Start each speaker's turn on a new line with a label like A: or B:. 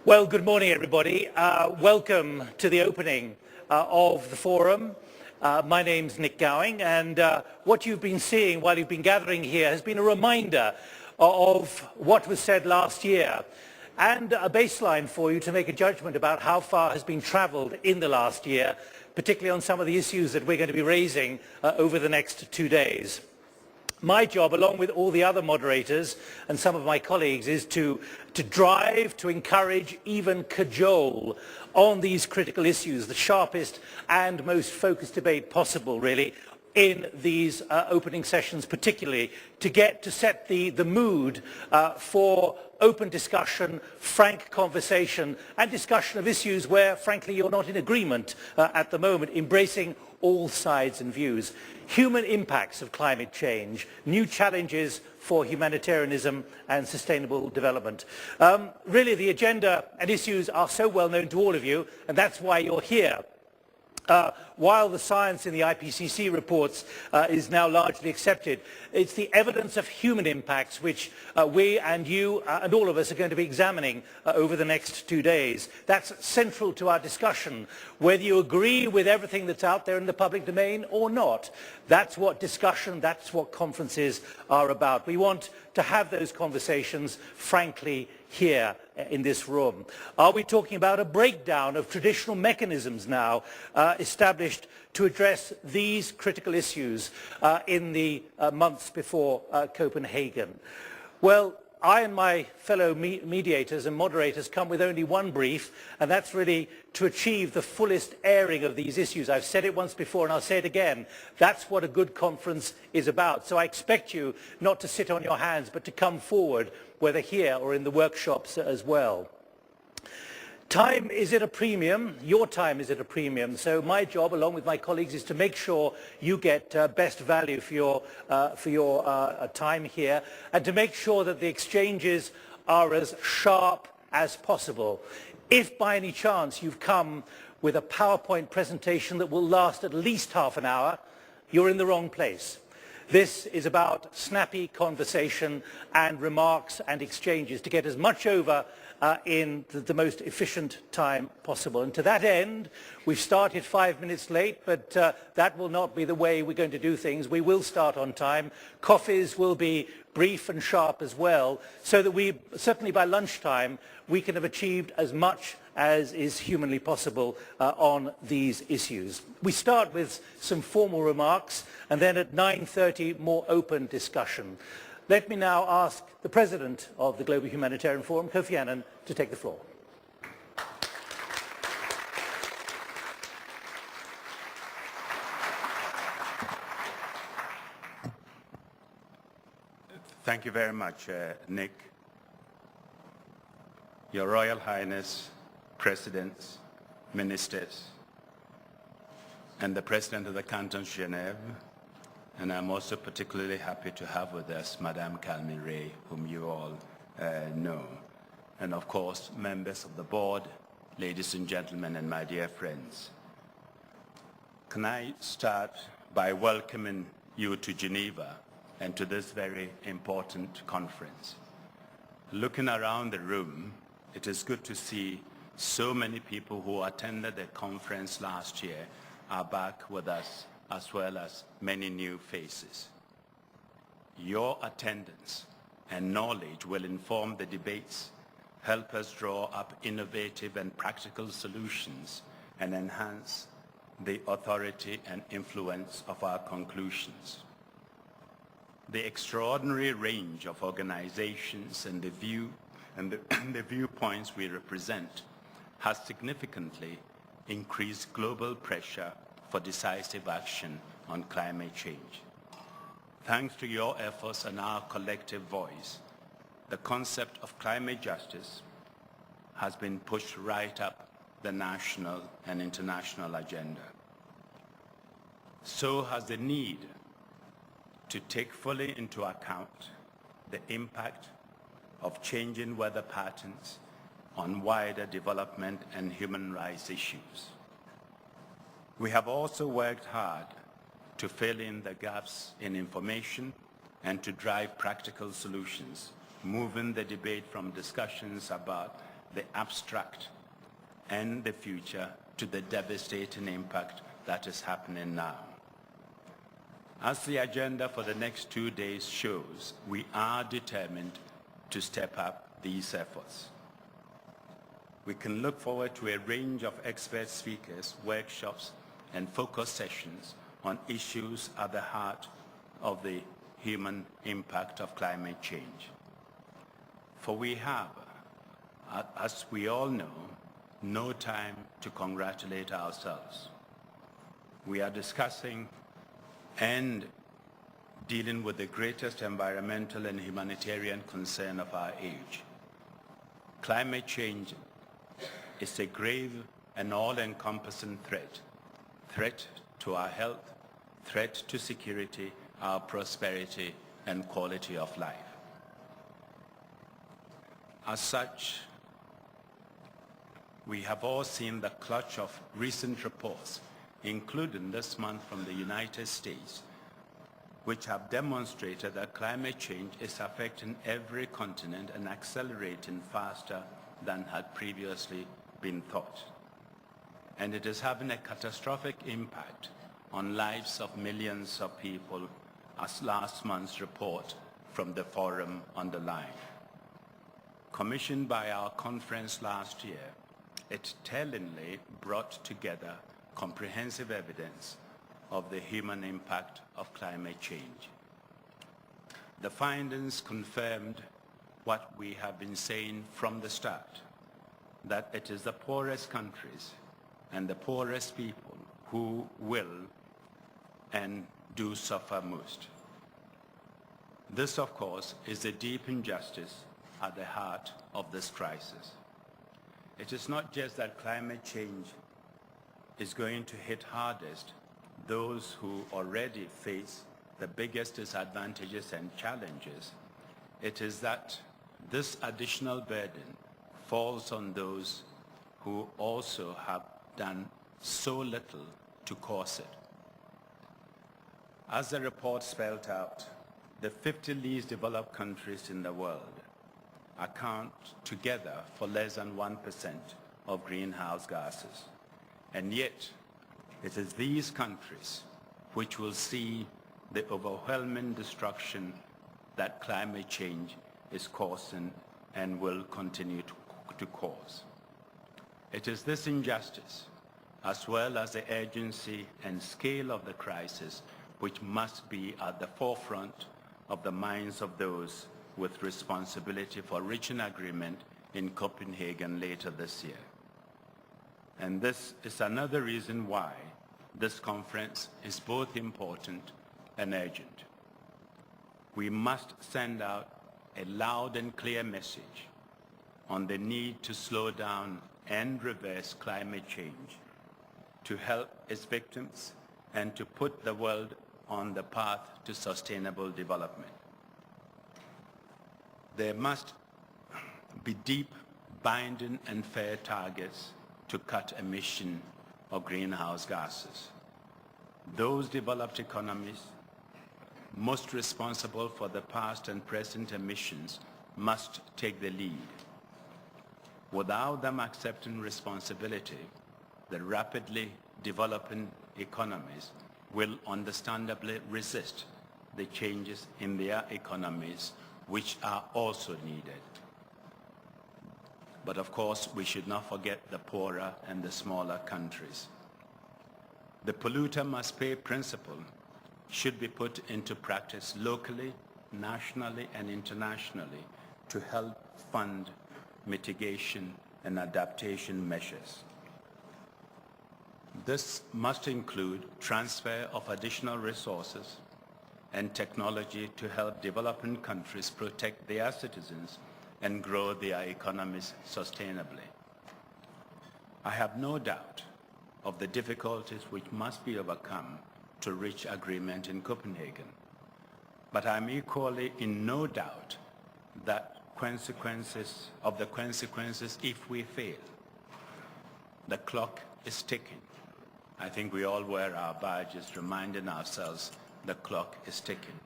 A: Well, good morning, everybody. Welcome to the opening of the forum. My name's Nik Gowing, and what you've been seeing while you've been gathering here has been a reminder of what was said last year and a baseline for you to make a judgment about how far has been travelled in the last year, particularly on some of the issues that we're going to be raising over the next 2 days. My job, along with all the other moderators and some of my colleagues, is to drive, to encourage, even cajole on these critical issues, the sharpest and most focused debate possible, really, in these opening sessions, particularly to set the mood for open discussion, frank conversation, and discussion of issues where, frankly, you're not in agreement at the moment, embracing all sides and views. Human impacts of climate change, new challenges for humanitarianism and sustainable development. Really, the agenda and issues are so well known to all of you, and that's why you're here. While the science in the IPCC reports is now largely accepted, it's the evidence of human impacts which we and you and all of us are going to be examining over the next 2 days. That's central to our discussion, whether you agree with everything that's out there in the public domain or not. That's what discussion, that's what conferences are about. We want to have those conversations, frankly, here in this room. Are we talking about a breakdown of traditional mechanisms now established to address these critical issues in the months before Copenhagen? Well, I and my fellow mediators and moderators come with only one brief, and that's really to achieve the fullest airing of these issues. I've said it once before and I'll say it again. That's what a good conference is about. So I expect you not to sit on your hands, but to come forward, whether here or in the workshops as well. Time is at a premium. Your time is at a premium. So my job, along with my colleagues, is to make sure you get best value for your time here, and to make sure that the exchanges are as sharp as possible. If by any chance you've come with a PowerPoint presentation that will last at least half an hour, you're in the wrong place. This is about snappy conversation and remarks and exchanges to get as much over in the most efficient time possible. And to that end, we've started 5 minutes late, but that will not be the way we're going to do things. We will start on time. Coffees will be brief and sharp as well, so that we, certainly by lunchtime, we can have achieved as much as is humanly possible on these issues. We start with some formal remarks, and then at 9:30, more open discussion. Let me now ask the President of the Global Humanitarian Forum, Kofi Annan, to take the floor.
B: Thank you very much, Nik. Your Royal Highness, Presidents, Ministers, and the President of the Canton of Genève, and I'm also particularly happy to have with us Madame Calmy-Rey, whom you all know, and of course, members of the board, ladies and gentlemen, and my dear friends. Can I start by welcoming you to Geneva and to this very important conference? Looking around the room, it is good to see so many people who attended the conference last year are back with us, as well as many new faces. Your attendance and knowledge will inform the debates, help us draw up innovative and practical solutions, and enhance the authority and influence of our conclusions. The extraordinary range of organizations and the viewpoints we represent has significantly increased global pressure for decisive action on climate change. Thanks to your efforts and our collective voice, the concept of climate justice has been pushed right up the national and international agenda. So has the need to take fully into account the impact of changing weather patterns on wider development and human rights issues. We have also worked hard to fill in the gaps in information and to drive practical solutions, moving the debate from discussions about the abstract and the future to the devastating impact that is happening now. As the agenda for the next 2 days shows, we are determined to step up these efforts. We can look forward to a range of expert speakers, workshops, and focus sessions on issues at the heart of the human impact of climate change. For we have, as we all know, no time to congratulate ourselves. We are discussing and dealing with the greatest environmental and humanitarian concern of our age. Climate change is a grave and all-encompassing threat to our health, threat to security, our prosperity, and quality of life. As such, we have all seen the clutch of recent reports, including this month from the United States, which have demonstrated that climate change is affecting every continent and accelerating faster than had previously been thought. And it is having a catastrophic impact on lives of millions of people, as last month's report from the Forum underlined. Commissioned by our conference last year, it tellingly brought together comprehensive evidence of the human impact of climate change. The findings confirmed what we have been saying from the start, that it is the poorest countries and the poorest people who will and do suffer most. This, of course, is a deep injustice at the heart of this crisis. It is not just that climate change is going to hit hardest those who already face the biggest disadvantages and challenges. It is that this additional burden falls on those who also have done so little to cause it. As the report spelled out, the 50 least developed countries in the world account together for less than 1% of greenhouse gases. And yet, it is these countries which will see the overwhelming destruction that climate change is causing and will continue to cause. It is this injustice, as well as the urgency and scale of the crisis, which must be at the forefront of the minds of those with responsibility for reaching agreement in Copenhagen later this year. And this is another reason why this conference is both important and urgent. We must send out a loud and clear message on the need to slow down and reverse climate change, to help its victims, and to put the world on the path to sustainable development. There must be deep, binding, and fair targets to cut emission of greenhouse gases. Those developed economies most responsible for the past and present emissions must take the lead. Without them accepting responsibility, the rapidly developing economies will understandably resist the changes in their economies, which are also needed. But of course, we should not forget the poorer and the smaller countries. The polluter must pay principle should be put into practice locally, nationally, and internationally to help fund mitigation and adaptation measures. This must include transfer of additional resources and technology to help developing countries protect their citizens and grow their economies sustainably. I have no doubt of the difficulties which must be overcome to reach agreement in Copenhagen, but I'm equally in no doubt that the consequences if we fail. The clock is ticking. I think we all wear our badges reminding ourselves the clock is ticking.